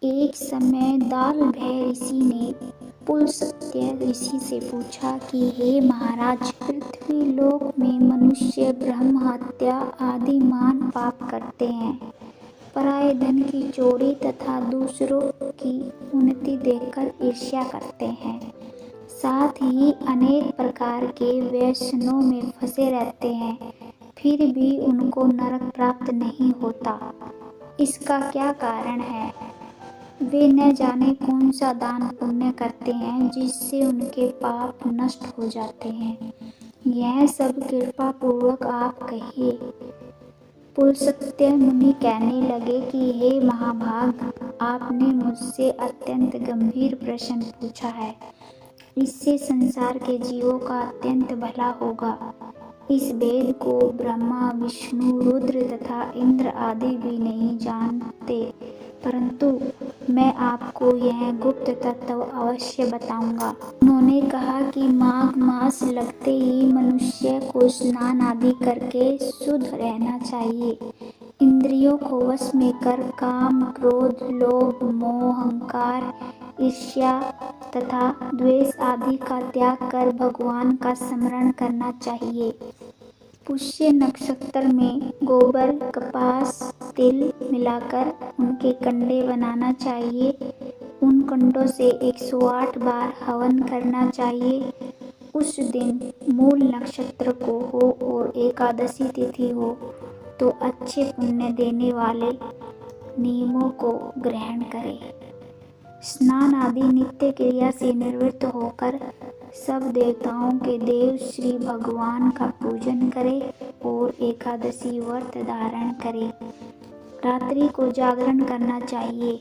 एक समय दालभय ऋषि ने पुलस्त्य ऋषि से पूछा कि हे महाराज, पृथ्वी लोक में मनुष्य ब्रह्म हत्या आदि महान पाप करते हैं, पराये धन की चोरी तथा दूसरों की उन्नति देखकर ईर्ष्या करते हैं, साथ ही अनेक प्रकार के व्यसनों में फंसे रहते हैं, फिर भी उनको नरक प्राप्त नहीं होता। इसका क्या कारण है? वे न जाने कौन सा दान पुण्य करते हैं जिससे उनके पाप नष्ट हो जाते हैं। यह सब कृपा पूर्वक आप कहिए। पुलस्त्य मुनि कहने लगे कि हे महाभाग, आपने मुझसे अत्यंत गंभीर प्रश्न पूछा है। इससे संसार के जीवों का अत्यंत भला होगा। इस वेद को ब्रह्मा, विष्णु, रुद्र तथा इंद्र आदि भी नहीं जानते, परंतु मैं आपको यह गुप्त तत्व अवश्य बताऊंगा। उन्होंने कहा कि माघ मास लगते ही मनुष्य को स्नान आदि करके शुद्ध रहना चाहिए। इंद्रियों को वश में कर काम, क्रोध, लोभ, मोह, अहंकार, ईर्ष्या तथा द्वेष आदि का त्याग कर भगवान का स्मरण करना चाहिए। पुष्य नक्षत्र में गोबर, कपास, तिल मिलाकर उनके कंडे बनाना चाहिए। उन कंडों से 108 बार हवन करना चाहिए। उस दिन मूल नक्षत्र को हो और एकादशी तिथि हो तो अच्छे पुण्य देने वाले नियमों को ग्रहण करें। स्नान आदि नित्य क्रिया से निवृत्त होकर सब देवताओं के देव श्री भगवान का पूजन करें और एकादशी व्रत धारण करें। रात्रि को जागरण करना चाहिए।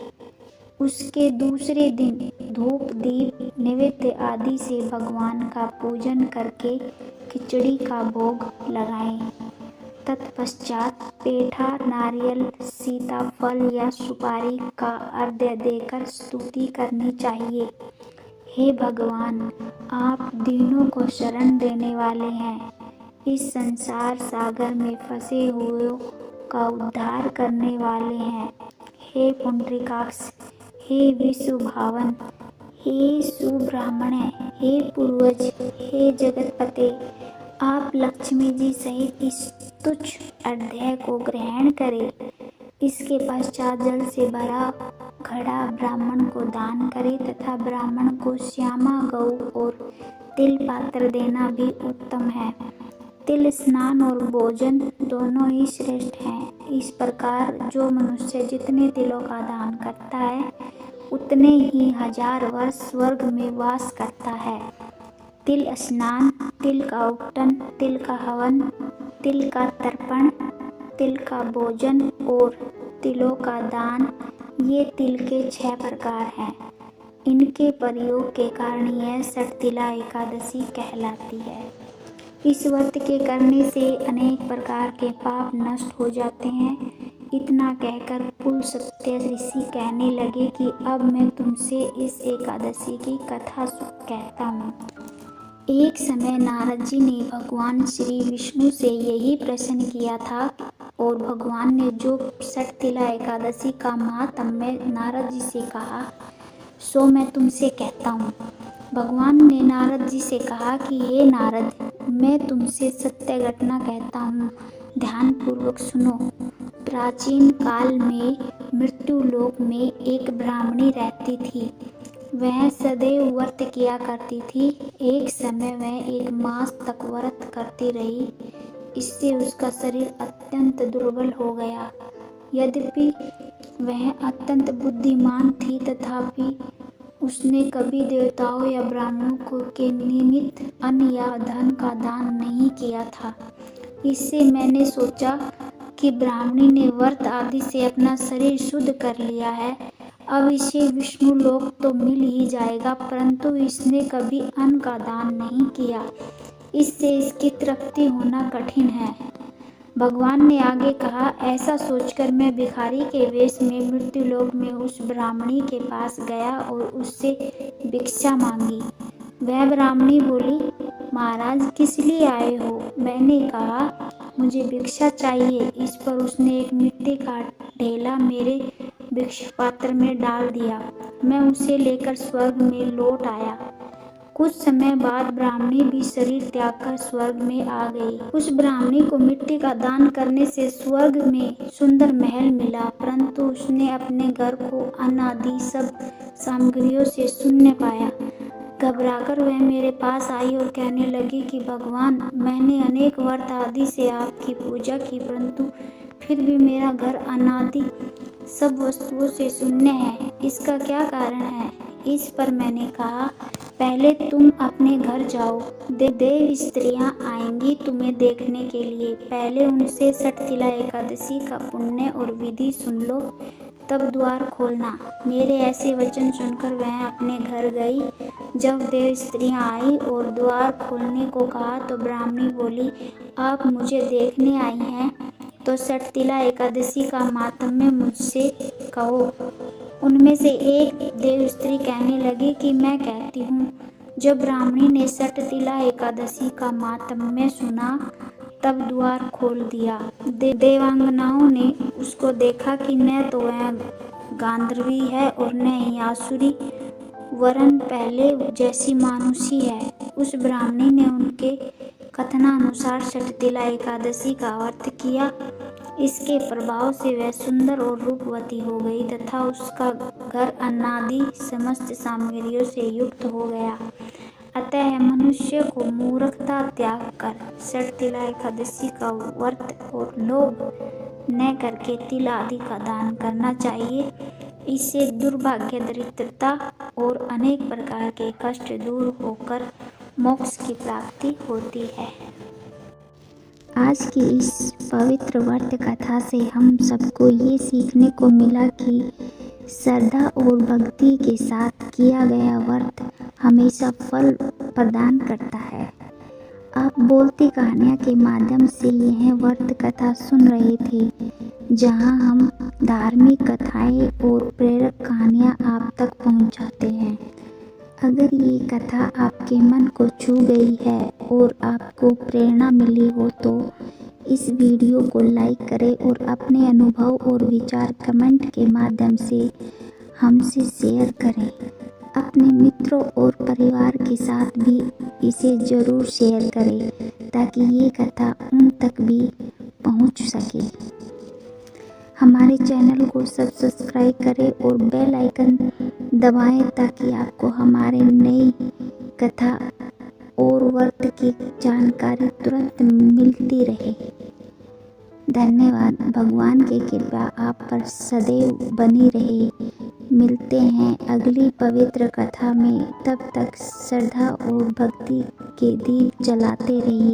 उसके दूसरे दिन धूप, दीप, नैवेद्य आदि से भगवान का पूजन करके खिचड़ी का भोग लगाएं। तत्पश्चात पेठा, नारियल, सीताफल या सुपारी का अर्घ्य देकर स्तुति करनी चाहिए। हे भगवान, आप दीनों को शरण देने वाले हैं। इस संसार सागर में फंसे हुओं का उद्धार करने वाले हैं। हे पुंडरीकाक्ष, हे विश्वभावन, हे सुब्रह्मण्य, हे पूर्वज, हे जगतपते, आप लक्ष्मी जी सहित इस तुच्छ अर्घ्य को ग्रहण करें। इसके पश्चात जल से भरा घड़ा ब्राह्मण को दान करें तथा ब्राह्मण को श्यामा गौ और तिल पात्र देना भी उत्तम है। तिल स्नान और भोजन दोनों ही श्रेष्ठ हैं। इस प्रकार जो मनुष्य जितने तिलों का दान करता है उतने ही 1000 वर्ष स्वर्ग में वास करता है। तिल स्नान, तिल का उपटन, तिल का हवन, तिल का तर्पण, तिल का भोजन और तिलों का दान, ये तिल के 6 प्रकार हैं। इनके प्रयोग के कारण यह षटतिला एकादशी कहलाती है। इस व्रत के करने से अनेक प्रकार के पाप नष्ट हो जाते हैं। इतना कहकर पुलस्त्य ऋषि कहने लगे कि अब मैं तुमसे इस एकादशी की कथा कहता हूँ। एक समय नारद जी ने भगवान श्री विष्णु से यही प्रश्न किया था और भगवान ने जो षटतिला एकादशी का महात्म्य नारद जी से कहा सो मैं तुमसे कहता हूँ। भगवान ने नारद जी से कहा कि हे नारद, मैं तुमसे सत्य घटना कहता हूँ, ध्यान पूर्वक सुनो। प्राचीन काल में मृत्युलोक में एक ब्राह्मणी रहती थी। वह सदैव व्रत किया करती थी। एक समय वह 1 मास तक व्रत करती रही। इससे उसका शरीर अत्यंत दुर्बल हो गया। यद्यपि वह अत्यंत बुद्धिमान थी तथापि उसने कभी देवताओं या ब्राह्मणों को के निमित्त अन्न या धन का दान नहीं किया था। इससे मैंने सोचा कि ब्राह्मणी ने व्रत आदि से अपना शरीर शुद्ध कर लिया है, अब इसे विष्णु लोक तो मिल ही जाएगा, परंतु इसने कभी अन्न का दान नहीं किया, इससे इसकी तृप्ति होना कठिन है। भगवान ने आगे कहा, ऐसा सोचकर मैं भिखारी के वेश में मृत्युलोक में उस ब्राह्मणी के पास गया और उससे भिक्षा मांगी। वह ब्राह्मणी बोली, महाराज किस लिए आए हो? मैंने कहा, मुझे भिक्षा चाहिए। इस पर उसने एक मिट्टी का ढेला मेरे भिक्षा पात्र में डाल दिया। मैं उसे लेकर स्वर्ग में लौट आया। कुछ समय बाद ब्राह्मणी भी शरीर त्याग कर स्वर्ग में आ गई। उस ब्राह्मणी को मिट्टी का दान करने से स्वर्ग में सुंदर महल मिला, परंतु उसने अपने घर को अन्न आदि सब सामग्रियों से शून्य पाया। घबराकर वह मेरे पास आई और कहने लगी कि भगवान, मैंने अनेक व्रत आदि से आपकी पूजा की, परंतु फिर भी मेरा घर अन्न आदि सब वस्तुओं से शून्य है। इसका क्या कारण है? इस पर मैंने कहा, पहले तुम अपने घर जाओ, देव स्त्रियां आएंगी तुम्हें देखने के लिए। पहले उनसे षटतिला एकादशी का पुण्य और विधि सुन लो, तब द्वार खोलना। मेरे ऐसे वचन सुनकर वह अपने घर गई। जब देव स्त्रियां आई और द्वार खोलने को कहा तो ब्राह्मणी बोली, आप मुझे देखने आई हैं तो षटतिला एकादशी का माहात्म्य मुझसे कहो। उनमें से एक देव स्त्री कहने लगी कि मैं कहती हूँ। जब ब्राह्मणी ने षटतिला एकादशी का माहात्म्य सुना तब द्वार खोल दिया। देवांगनाओं ने उसको देखा कि न तो वह गांधर्वी है और न ही आसुरी, वरन पहले जैसी मानुषी है। उस ब्राह्मणी ने उनके कथनानुसार षटतिला एकादशी का व्रत किया। इसके प्रभाव से वह सुंदर और रूपवती हो गई तथा उसका घर अन्नादि समस्त सामग्रियों से युक्त हो गया। अतः मनुष्य को मूर्खता त्याग कर षटतिला एकादशी का व्रत और लोभ न करके तिल आदि का दान करना चाहिए। इससे दुर्भाग्य, दरिद्रता और अनेक प्रकार के कष्ट दूर होकर मोक्ष की प्राप्ति होती है। आज की इस पवित्र व्रत कथा से हम सबको ये सीखने को मिला कि श्रद्धा और भक्ति के साथ किया गया व्रत हमेशा फल प्रदान करता है। आप बोलती कहानियाँ के माध्यम से यह व्रत कथा सुन रहे थे, जहां हम धार्मिक कथाएं और प्रेरक कहानियाँ आप तक पहुंचाते हैं। अगर ये कथा आपके मन को छू गई है और आपको प्रेरणा मिली हो तो इस वीडियो को लाइक करें और अपने अनुभव और विचार कमेंट के माध्यम से हमसे शेयर करें। अपने मित्रों और परिवार के साथ भी इसे ज़रूर शेयर करें ताकि ये कथा उन तक भी पहुंच सके। हमारे चैनल को सब्सक्राइब करें और बेल आइकन दबाएं ताकि आपको हमारे नई कथा और व्रत की जानकारी तुरंत मिलती रहे। धन्यवाद। भगवान की कृपा आप पर सदैव बनी रहे। मिलते हैं अगली पवित्र कथा में। तब तक श्रद्धा और भक्ति के दीप जलाते रहिए।